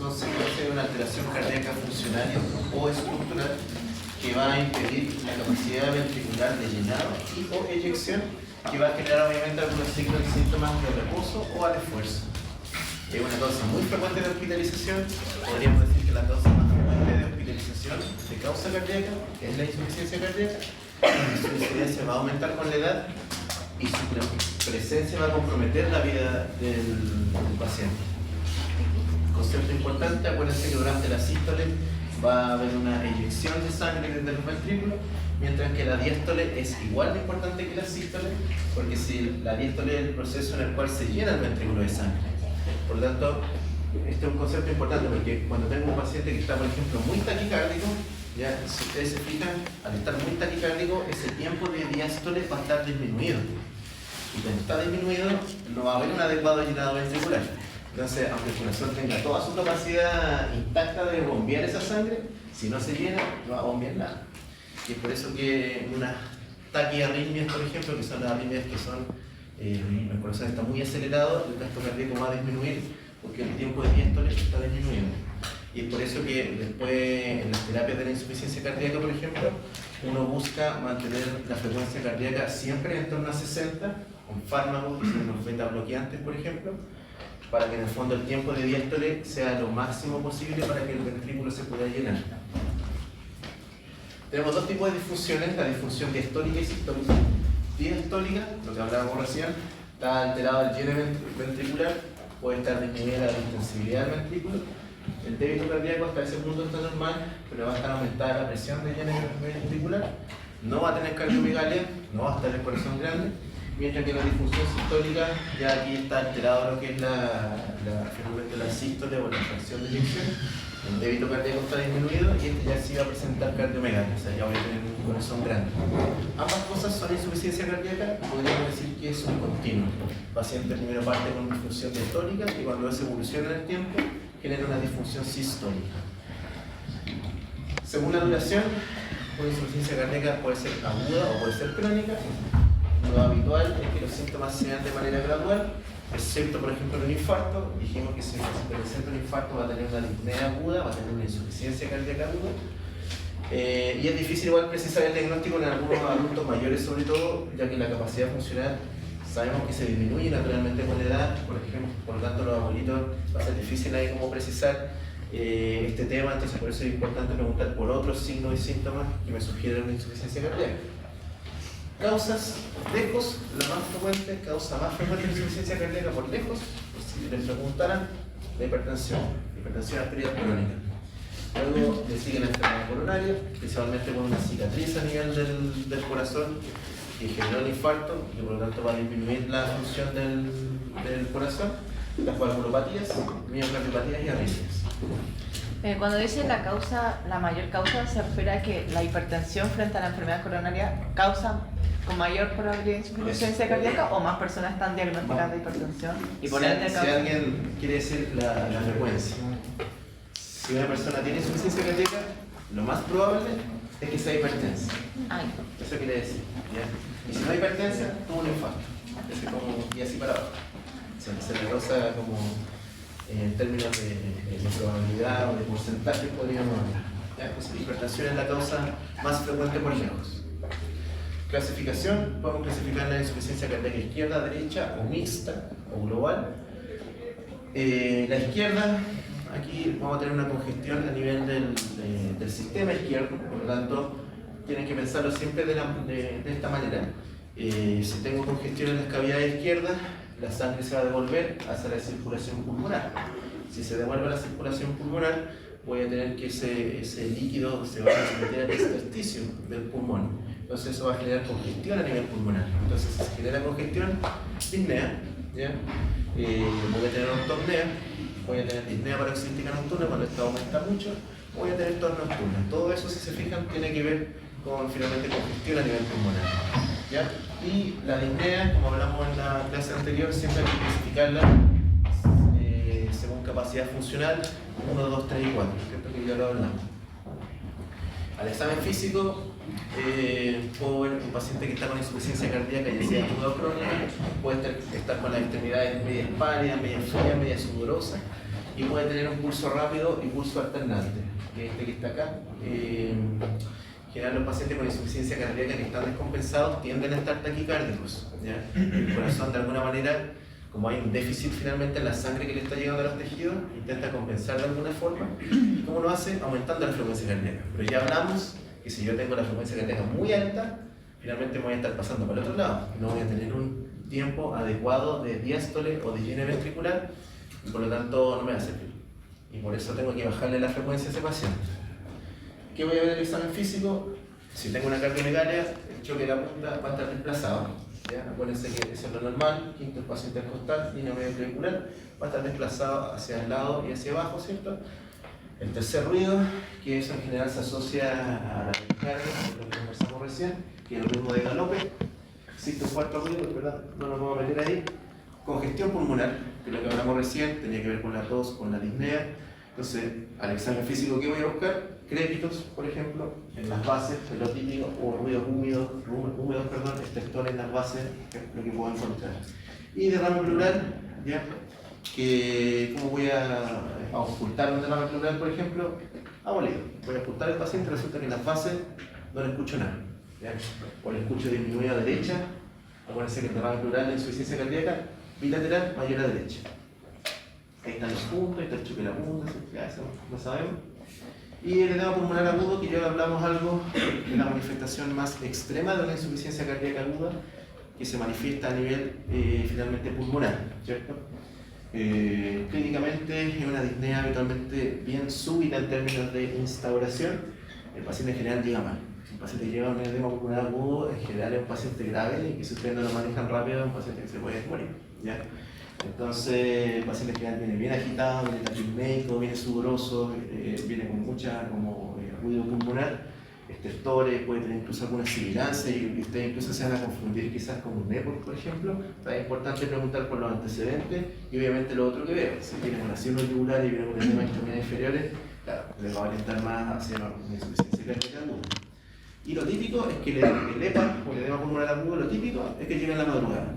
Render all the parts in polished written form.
consecuencia de una alteración cardíaca funcional o estructural que va a impedir la capacidad ventricular de llenado y o eyección, que va a generar obviamente algunos signos y síntomas de reposo o al esfuerzo. Es una causa muy frecuente de hospitalización. Podríamos decir que la causa más frecuente de hospitalización de causa cardíaca es la insuficiencia cardíaca. Su incidencia va a aumentar con la edad y su presencia va a comprometer la vida del paciente. Concepto importante, acuérdense que durante la sístole va a haber una eyección de sangre desde los ventrículos, mientras que la diástole es igual de importante que la sístole, porque si la diástole es el proceso en el cual se llena el ventrículo de sangre. Por lo tanto, este es un concepto importante porque cuando tengo un paciente que está, por ejemplo, muy taquicárdico, ya, si ustedes se fijan, al estar muy taquicárdico, ese tiempo de diástole va a estar disminuido. Y cuando está disminuido, no va a haber un adecuado llenado ventricular. Entonces, aunque el corazón tenga toda su capacidad intacta de bombear esa sangre, si no se llena, no va a bombear nada. Y es por eso que unas taquiarritmias, por ejemplo, que son las arritmias que son, el corazón está muy acelerado, el gasto cardíaco va a disminuir porque el tiempo de diástole está disminuyendo. Y es por eso que después, en las terapias de la insuficiencia cardíaca, por ejemplo, uno busca mantener la frecuencia cardíaca siempre en torno a 60, con fármacos, que son los beta bloqueantes, por ejemplo, para que en el fondo el tiempo de diástole sea lo máximo posible para que el ventrículo se pueda llenar. Tenemos dos tipos de disfunciones, la disfunción diastólica y sistólica. Diastólica, lo que hablábamos recién, está alterado el lleno ventricular, puede estar disminuida la intensibilidad del ventrículo. El débito cardíaco hasta ese punto está normal, pero va a estar aumentada la presión de lleno ventricular, no va a tener cardiomegalia, no va a estar el corazón grande, mientras que la disfunción sistólica ya aquí está alterado lo que es finalmente la sístole o la fracción de eyección. El débito cardíaco está disminuido y este ya sí va a presentar cardiomegalia, o sea, ya voy a tener un corazón grande. Ambas cosas son insuficiencia cardíaca, podríamos decir que es un continuo. El paciente primero parte con disfunción diastólica y cuando eso evoluciona en el tiempo genera una disfunción sistólica. Según la duración, una insuficiencia cardíaca puede ser aguda o puede ser crónica. Lo habitual es que los síntomas se dan de manera gradual, excepto por ejemplo en un infarto. Dijimos que si se presenta un infarto va a tener una disnea aguda, va a tener una insuficiencia cardíaca aguda. Y es difícil igual precisar el diagnóstico en algunos adultos mayores, sobre todo, ya que la capacidad funcional sabemos que se disminuye naturalmente con la edad. Por ejemplo, por lo tanto los abuelitos va a ser difícil ahí cómo precisar este tema, entonces por eso es importante preguntar por otros signos y síntomas que me sugieren una insuficiencia cardíaca. Causas, lejos, la más frecuente, causa más frecuente de insuficiencia cardíaca por lejos, pues si les preguntaran, la hipertensión arterial crónica. Luego le sigue la enfermedad coronaria, principalmente con una cicatriz a nivel del corazón que generó el infarto y por lo tanto va a disminuir la función del corazón, las coagulopatías, miocardiopatías y arritmias. Cuando dice la mayor causa, se refiere a que la hipertensión frente a la enfermedad coronaria causa con mayor probabilidad de insuficiencia cardíaca o más personas están diagnosticadas de hipertensión. Y por ende, si alguien quiere decir la frecuencia, si una persona tiene insuficiencia cardíaca, lo más probable es que sea hipertensa. Eso quiere decir. ¿Ya? Y si no hay hipertensa, tuvo un infarto. Y así para abajo. Se redosa como en términos de probabilidad o de porcentaje, podríamos hablar. Pues la hipertensión es la causa más frecuente por lejos. Clasificación, podemos clasificar la insuficiencia cardíaca izquierda, derecha o mixta o global. La izquierda, aquí vamos a tener una congestión a nivel del sistema izquierdo, por lo tanto tienen que pensarlo siempre de esta manera. Si tengo congestión en las cavidades izquierdas, la sangre se va a devolver hacia la circulación pulmonar. Si se devuelve a la circulación pulmonar, voy a tener que ese líquido se va a someter al intersticio del pulmón. Entonces eso va a generar congestión a nivel pulmonar. Entonces si se genera congestión, disnea, ¿ya? Voy a tener ortopnea, voy a tener disnea paroxística nocturna cuando esta aumenta mucho, voy a tener tos nocturna. Todo eso, si se fijan, tiene que ver con finalmente congestión a nivel pulmonar, ¿ya? Y la disnea, como hablamos en la clase anterior, siempre hay que clasificarla según capacidad funcional 1, 2, 3 y 4, ¿cierto? Que ya lo hablamos. Al examen físico, puedo ver un paciente que está con insuficiencia cardíaca, ya sea aguda o crónica, puede estar con las extremidades medias pálidas, medias frías, medias sudorosas, y puede tener un pulso rápido y pulso alternante, que es este que está acá. En general, los pacientes con insuficiencia cardíaca que están descompensados tienden a estar taquicárdicos, ¿ya? El corazón, de alguna manera, como hay un déficit finalmente en la sangre que le está llegando a los tejidos, intenta compensar de alguna forma. ¿Y cómo lo hace? Aumentando la frecuencia cardíaca. Pero ya hablamos que si yo tengo la frecuencia cardíaca muy alta, finalmente me voy a estar pasando para el otro lado. No voy a tener un tiempo adecuado de diástole o de lleno ventricular, y por lo tanto no me va a servir. Y por eso tengo que bajarle la frecuencia a ese paciente. ¿Qué voy a ver en el examen físico? Si tengo una cardiomegalia, el choque de la punta va a estar desplazado. ¿Ya? Acuérdense que eso es lo normal, quinto espacio intercostal, línea medio clavicular, va a estar desplazado hacia el lado y hacia abajo, ¿cierto? El tercer ruido, que eso en general se asocia a la taquicardia, que es lo que conversamos recién, que es el ritmo de galope. Existe un cuarto ruido, ¿verdad? No lo puedo meter ahí. Congestión pulmonar, que es lo que hablamos recién, tenía que ver con la tos, con la disnea. Entonces, al examen físico, ¿qué voy a buscar? Crépitos, por ejemplo, en las bases, es lo típico, o ruidos húmedos, estertores en las bases, que es lo que puedo encontrar. Y derrame pleural, ¿ya? Que, ¿cómo voy a ocultar un derrame pleural, por ejemplo? Abolido. Voy a ocultar al paciente, resulta que en las bases no le escucho nada, ¿ya? O le escucho disminuido a derecha. Acuérdense que el derrame pleural de insuficiencia cardíaca bilateral mayor a derecha. Ahí están los puntos, ahí está el choque de la punta, ya eso lo sabemos. Y el edema pulmonar agudo, que ya hablamos algo de la manifestación más extrema de una insuficiencia cardíaca aguda, que se manifiesta a nivel finalmente pulmonar, ¿cierto? Clínicamente es una disnea habitualmente bien súbita en términos de instauración. El paciente en general llega mal. Si un paciente llega a un edema pulmonar agudo, en general es un paciente grave y que si ustedes no lo manejan rápido es un paciente que se puede morir, ¿ya? Entonces, el paciente general viene bien agitado, viene taquipneico, viene sudoroso, viene con mucha ruido pulmonar, estertores, puede tener incluso alguna sibilancia y ustedes incluso se van a confundir quizás con un EPOC, por ejemplo. Es importante preguntar por los antecedentes y obviamente lo otro que veo. Si tiene una síndrome tubular y viene con edemas extremidades inferiores, claro, les va a orientar más hacia una insuficiencia cardíaca aguda. Y lo típico es que el EPA o el edema pulmonar agudo, lo típico es que llega en la madrugada.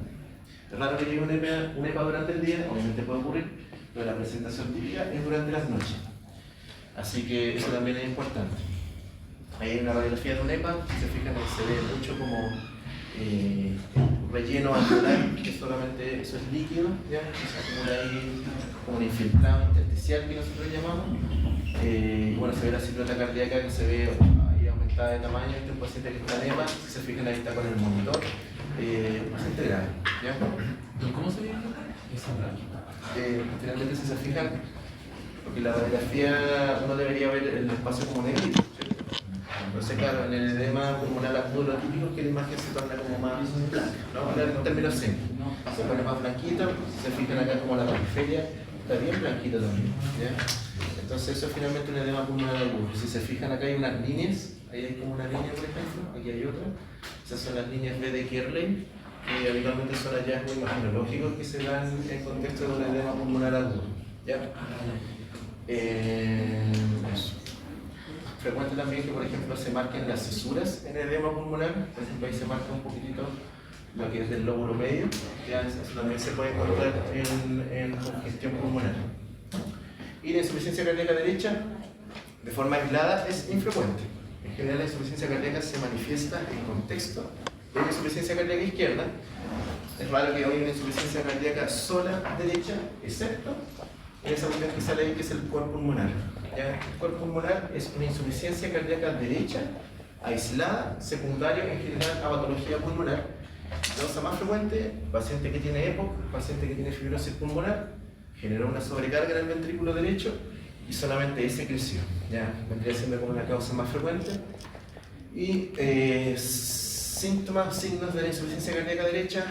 Es raro que llegue un EPA durante el día, obviamente puede ocurrir, pero la presentación típica es durante las noches. Así que eso también es importante. Ahí hay una radiografía de un EPA, si se fijan se ve mucho como relleno alveolar, que solamente eso es líquido, ¿ya? Se acumula ahí como un infiltrado intersticial que nosotros llamamos. Bueno, se ve la ciclota cardíaca que se ve ahí aumentada de tamaño. Este es un paciente que está en EPA, si se fijan ahí está con el monitor. Paciente grave, ¿ya? ¿Cómo se ve? Finalmente, si se fijan, porque la radiografía uno debería ver el espacio como negrito, ¿cierto? Entonces, claro, en el edema pulmonar agudo lo típico es que la imagen se torna como más blanca, ¿no? Ahora en términos simples, se pone más blanquita, si se fijan acá como la periferia está bien blanquita también, ¿ya? Entonces eso es finalmente un edema pulmonar agudo. Si se fijan acá hay unas líneas, ahí hay como una línea por ejemplo, aquí hay otra. Esas son las líneas B de Kerley, que habitualmente son hallazgos imagenológicos que se dan en contexto de un edema pulmonar agudo, ¿ya? Eso. Frecuente también que, por ejemplo, se marquen las cisuras en el edema pulmonar. Por ejemplo, ahí se marca un poquitito lo que es del lóbulo medio. Ya, eso también se puede encontrar en congestión pulmonar. Y la insuficiencia cardíaca derecha, de forma aislada, es infrecuente. En general, la insuficiencia cardíaca se manifiesta en contexto de la insuficiencia cardíaca izquierda. Es raro que haya una insuficiencia cardíaca sola derecha, excepto en esa cuestión que sale ahí, que es el cor pulmonar. ¿Ya? El cor pulmonar es una insuficiencia cardíaca derecha, aislada, secundaria en general a patología pulmonar. La cosa más frecuente, paciente que tiene EPOC, paciente que tiene fibrosis pulmonar, generó una sobrecarga en el ventrículo derecho y solamente ese creció. ¿Ya? Vendría siendo como la causa más frecuente. Y síntomas, signos de la insuficiencia cardíaca derecha.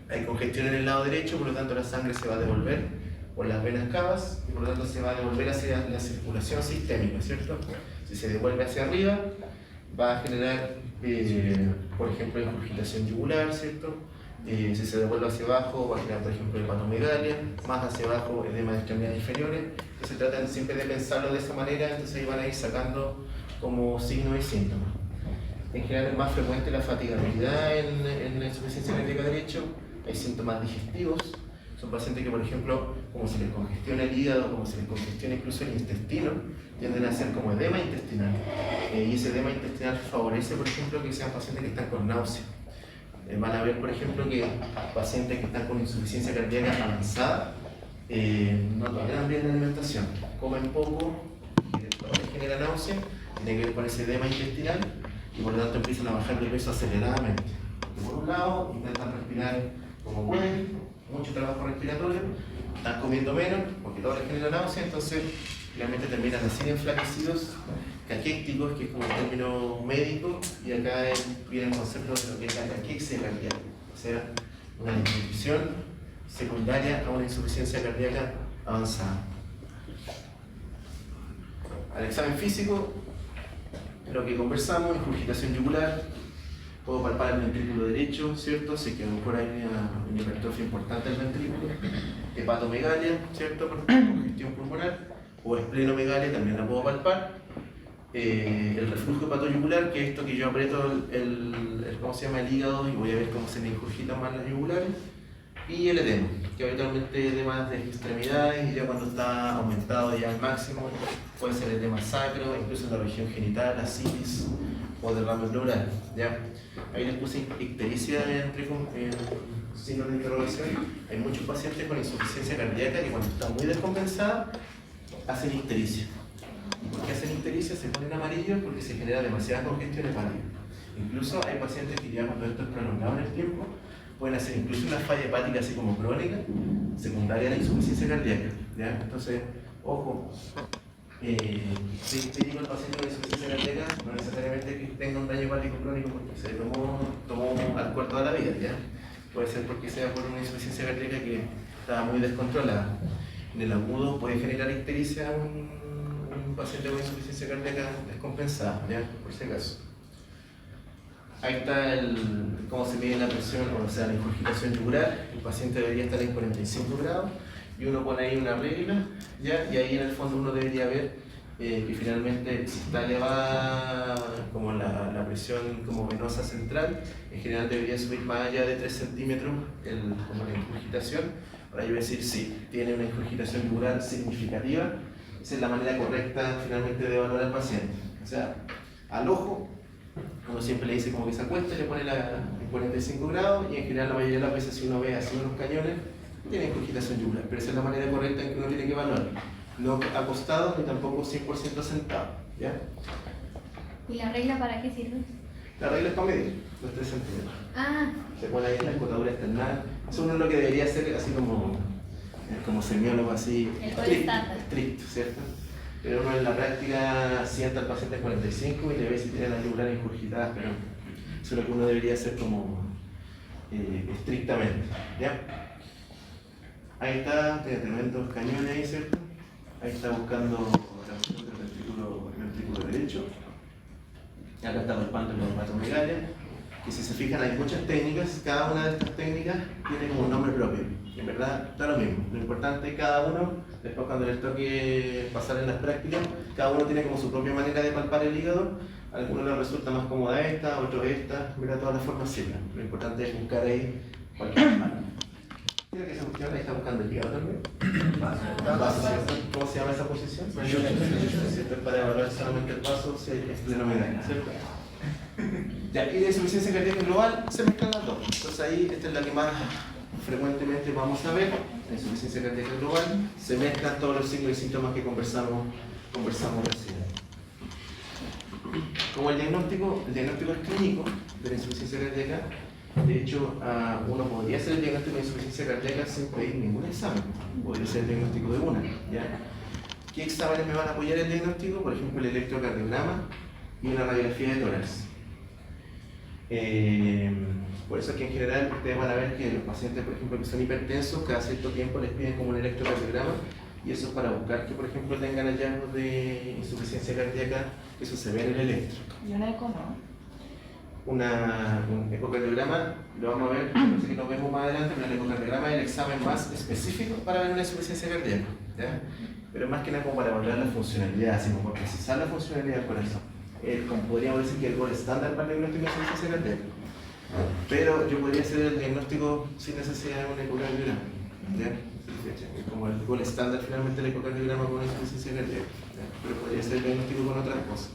Hay congestión en el lado derecho, por lo tanto la sangre se va a devolver por las venas cavas y por lo tanto se va a devolver hacia la circulación sistémica, ¿cierto? Si se devuelve hacia arriba, va a generar, por ejemplo, ingurgitación yugular, ¿cierto? Si se devuelve hacia abajo, va a generar, por ejemplo, hepatomegalia, más hacia abajo, edema de extremidades inferiores. Entonces tratan siempre de pensarlo de esa manera, entonces ahí van a ir sacando como signos y síntomas. En general es más frecuente la fatigabilidad en la insuficiencia cardíaca derecha, hay síntomas digestivos, Son pacientes que, por ejemplo, como se les congestiona el hígado, como se les congestiona incluso el intestino, tienden a hacer como edema intestinal. Y ese edema intestinal favorece, por ejemplo, que sean pacientes que están con náusea. Van a ver, por ejemplo, que pacientes que están con insuficiencia cardíaca avanzada no toleran bien la alimentación, comen poco, les genera náusea, tiene que ver con ese edema intestinal y por lo tanto empiezan a bajar de peso aceleradamente. Porque por un lado intentan respirar como pueden, mucho trabajo respiratorio, están comiendo menos porque todo les genera náusea, entonces finalmente terminan así enflaquecidos, caquécticos, que es como el término médico, y acá viene el concepto de lo que es la caquexia cardíaca, o sea, una disminución secundaria a una insuficiencia cardíaca avanzada. Al examen físico, lo que conversamos, ingurgitación yugular, puedo palpar el ventrículo derecho, ¿cierto? Sé que a lo mejor hay una hipertrofia importante del ventrículo, hepatomegalia, ¿cierto? Por congestión pulmonar, o esplenomegalia, también la puedo palpar. El reflujo hepatoyugular, que es esto que yo aprieto ¿cómo se llama? El hígado y voy a ver cómo se me ingurgitan más las yugulares. Y el edema, que habitualmente edemas de extremidades, y ya cuando está aumentado ya al máximo, puede ser edema sacro, incluso en la región genital, asitis o derrame pleural, ¿ya? Ahí les puse ictericia en signos de interrogación. Hay muchos pacientes con insuficiencia cardíaca que cuando están muy descompensados hacen ictericia. ¿Y por qué hacen ictericia? Se ponen amarillos porque se genera demasiada congestión hepática. Incluso hay pacientes que ya cuando esto es prolongado en el tiempo, pueden hacer incluso una falla hepática así como crónica, secundaria a la insuficiencia cardíaca, ¿ya? Entonces, ojo, te digo al paciente con insuficiencia cardíaca, no necesariamente que tenga un daño hepático crónico porque se tomó alcohol toda la vida, ¿ya? Puede ser porque sea por una insuficiencia cardíaca que estaba muy descontrolada. En el agudo puede generar ictericia un paciente con insuficiencia cardíaca descompensada, ¿ya? Por si acaso. Ahí está cómo se mide la presión, o sea, la ingurgitación yugular. El paciente debería estar en 45 grados y uno pone ahí una regla, ¿ya? Y ahí en el fondo uno debería ver que finalmente si está elevada como la presión como venosa central, en general debería subir más allá de 3 centímetros como la ingurgitación. Ahora yo voy a decir sí, tiene una ingurgitación yugular significativa. Esa es la manera correcta finalmente de evaluar al paciente. O sea, al ojo, uno siempre le dice como que se acuesta, le pone en 45 grados y en general la mayoría de las veces si uno ve así unos cañones, tiene ingurgitación yugular, pero esa es la manera correcta en que uno tiene que evaluar. No acostado ni tampoco 100% sentado, ¿ya? ¿Y la regla para qué sirve? La regla es para medir los 3 centímetros. Ah. Se pone ahí en la escotadura external. Eso uno es lo que debería hacer así como semiólogo así estricto, ¿cierto? Pero uno en la práctica sienta al paciente en 45 y le ve si tiene las yugulares ingurgitadas, pero eso es lo que uno debería hacer como estrictamente, ¿ya? Ahí está, tiene tremendos cañones ahí, ¿cierto? Ahí está buscando la presión del ventrículo derecho. Acá está palpando la hepatomegalia, que si se fijan hay muchas técnicas, cada una de estas técnicas tiene como un nombre propio. Y en verdad está lo mismo. Lo importante es cada uno, después cuando les toque pasar en las prácticas, cada uno tiene como su propia manera de palpar el hígado. A algunos les resulta más cómoda esta, a otros esta, mira, todas las formas sirven. Lo importante es buscar ahí cualquier forma. Mira que esa cuestión ahí está buscando el hígado también. Vaso, ¿cierto? ¿Cómo se llama esa posición? ¿Cierto? Para evaluar solamente el vaso, si es esplenomegalia, ¿cierto? Ya, y de insuficiencia cardíaca global se mezclan las dos. Entonces ahí esta es la que más frecuentemente vamos a ver. La insuficiencia cardíaca global se mezclan todos los signos y síntomas que conversamos recién. Como el diagnóstico es clínico de la insuficiencia cardíaca. De hecho, uno podría hacer el diagnóstico de insuficiencia cardíaca sin pedir ningún examen. Podría ser el diagnóstico de una, ¿ya? ¿Qué exámenes me van a apoyar el diagnóstico? Por ejemplo, el electrocardiograma y una radiografía de tórax. Por eso es que en general ustedes van a ver que los pacientes, por ejemplo, que son hipertensos, cada cierto tiempo les piden como un electrocardiograma, y eso es para buscar que, por ejemplo, tengan hallazgos de insuficiencia cardíaca, que eso se ve en el electro. ¿Y una eco no? Un ecocardiograma, lo vamos a ver, no sé que lo vemos más adelante, pero el ecocardiograma es el examen más específico para ver una insuficiencia cardíaca, ¿ya? Pero más que nada como para evaluar la funcionalidad, así como para precisar la funcionalidad del corazón. Como podríamos decir que el gol estándar para el diagnóstico de insuficiencia cardíaca. Pero yo podría hacer el diagnóstico sin necesidad de un ecocardiograma. ¿Ya? Es como el gol estándar finalmente el ecocardiograma con insuficiencia cardíaca, ¿ya? Pero podría ser diagnóstico con otras cosas.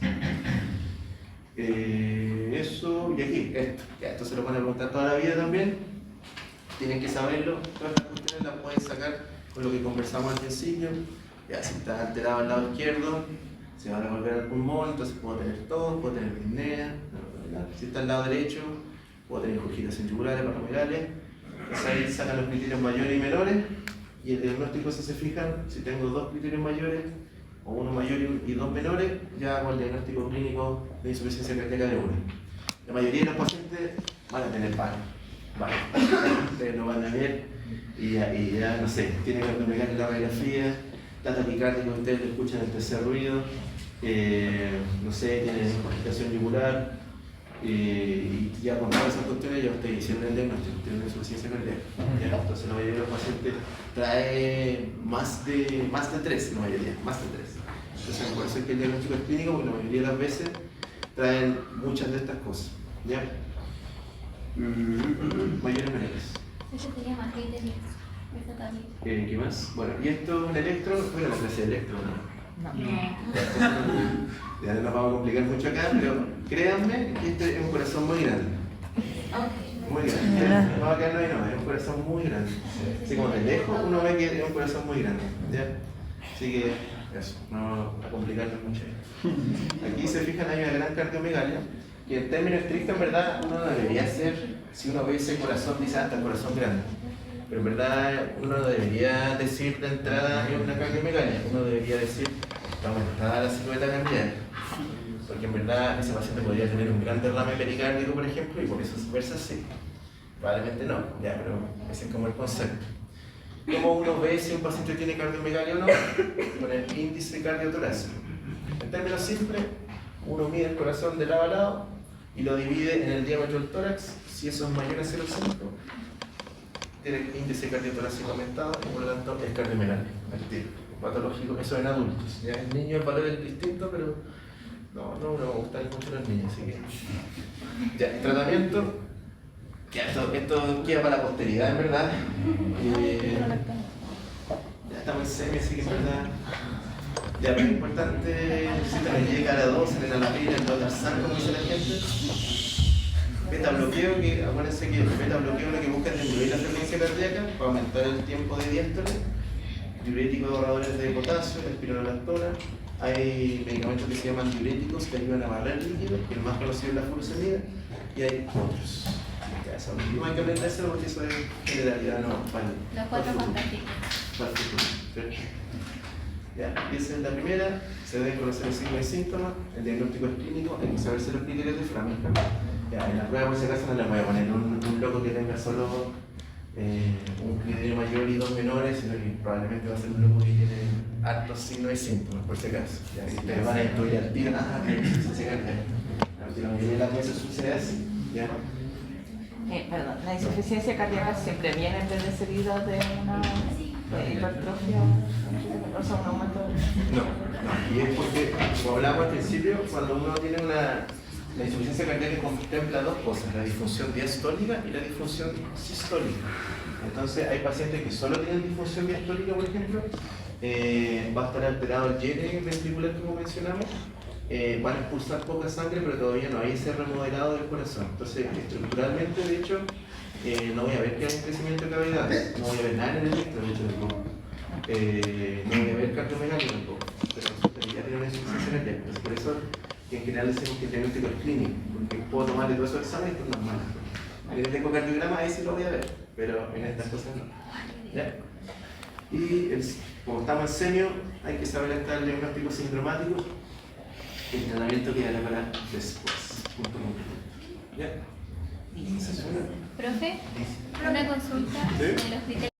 Eso, y aquí, esto se lo van a preguntar toda la vida también. Tienen que saberlo, todas estas cuestiones las pueden sacar con lo que conversamos al principio. Ya, si está alterado al lado izquierdo, se va a devolver al pulmón, entonces puedo tener tos, puedo tener disnea. Si está al lado derecho, puedo tener congitación yugular, paramegalia. Entonces ahí sacan los criterios mayores y menores, y el diagnóstico, si se fijan, si tengo dos criterios mayores, o uno mayor y dos menores, ya hago el diagnóstico clínico de insuficiencia cardíaca de uno. La mayoría de los pacientes van a tener paro. Vale, ustedes lo van a ver y ya no sé, tienen que automegar en la radiografía, la taquicardia que ustedes le escuchan el tercer ruido, no sé, tienen congestión yugular, y ya con todas esas cuestiones ya ustedes hicieron el diagnóstico, tienen insuficiencia cardíaca. ¿Ya? Entonces la mayoría de los pacientes trae más de 3, la mayoría, más de 3. Entonces por eso es que el diagnóstico es clínico, porque la mayoría de las veces traen muchas de estas cosas. ¿Ya? Mayores menores. Eso sería más criterio. Eso también. ¿Qué más? Bueno, y esto es un electro, bueno, la clase de electro, ¿no? No. Ya no nos vamos a complicar mucho acá, pero créanme que este es un corazón muy grande. Muy grande. No va a quedarnos ahí, no, es un corazón muy grande. Así como de lejos uno ve que es un corazón muy grande. ¿Ya? Así que eso, no vamos a complicarnos mucho. Aquí se fijan, hay una gran cardiomegalia. Y en términos estrictos, en verdad, uno no debería hacer, si uno ve ese corazón, dice hasta el corazón grande. Pero en verdad, uno no debería decir de entrada en una cardiomegalia, uno debería decir, está aumentada la silueta cardíaca. Porque en verdad, ese paciente podría tener un gran derrame pericárdico, por ejemplo, y por eso versa sí. Probablemente no, ya, pero ese es como el concepto. ¿Cómo uno ve si un paciente tiene cardiomegalia o no? Con el índice cardiotorácico. En términos simples, uno mide el corazón de lado a lado y lo divide en el diámetro del tórax. Si eso es mayor a 0,5, tiene el índice cardiotorácico aumentado y por lo tanto es cardiomegalia, patológico. Eso en adultos. Ya en niños el valor es distinto, pero no me gustan mucho los niños, así que. Ya, el tratamiento. Ya, esto queda para la posteridad, en verdad. Ya estamos en semi, así que en verdad. Ya, pero es importante, necesitan el YKR2, el enalapril, el Dotarzan, como dice la gente. Beta bloqueo, que acuérdense que el beta bloqueo lo que busca es disminuir la frecuencia cardíaca para aumentar el tiempo de diástole. Diuréticos ahorradores de potasio, la espironolactona. Hay medicamentos que se llaman diuréticos que ayudan a barrer líquido, que el más conocido es la furosemida, y hay otros. No hay que aprendérselo porque eso es generalidad, no para Los cuatro fantásticos. para el futuro. Ya, y esa es la primera, se deben conocer el signo y síntomas, el diagnóstico es clínico, hay que saberse los criterios de Framingham. Ya, en la prueba por si acaso no le voy a poner un loco que tenga solo un criterio mayor y dos menores, sino que probablemente va a ser un loco que tiene altos signos y síntomas, por si acaso. Ya, y ustedes van a estudiar al tiro, la mayoría de las veces sucede así. ¿Ya? Perdón, la insuficiencia cardíaca siempre viene precedida de una hipertrofia, o sea, un aumento. No, y es porque, como hablamos al principio, cuando uno tiene la insuficiencia cardíaca contempla dos cosas, la disfunción diastólica y la disfunción sistólica. Entonces hay pacientes que solo tienen disfunción diastólica, por ejemplo, va a estar alterado el llene ventricular como mencionamos, van a expulsar poca sangre, pero todavía no hay ese remodelado del corazón. Entonces, estructuralmente, de hecho, no voy a ver que hay un crecimiento de cavidades, no voy a ver nada en el electro, de hecho, tampoco. No voy a ver cardiomegalia tampoco, pero ya tiene una insuficiencia cardíaca. Entonces, por eso, en general decimos que el diagnóstico es clínico, porque puedo tomarle todos esos exámenes y esto es normal. En el ecocardiograma ahí sí lo voy a ver, pero en estas cosas no. ¿Ya? Y como estamos en semio, hay que saber hasta el diagnóstico sindromático. El tratamiento quedará para después. ¿Ya? Profe, una consulta de los criterios.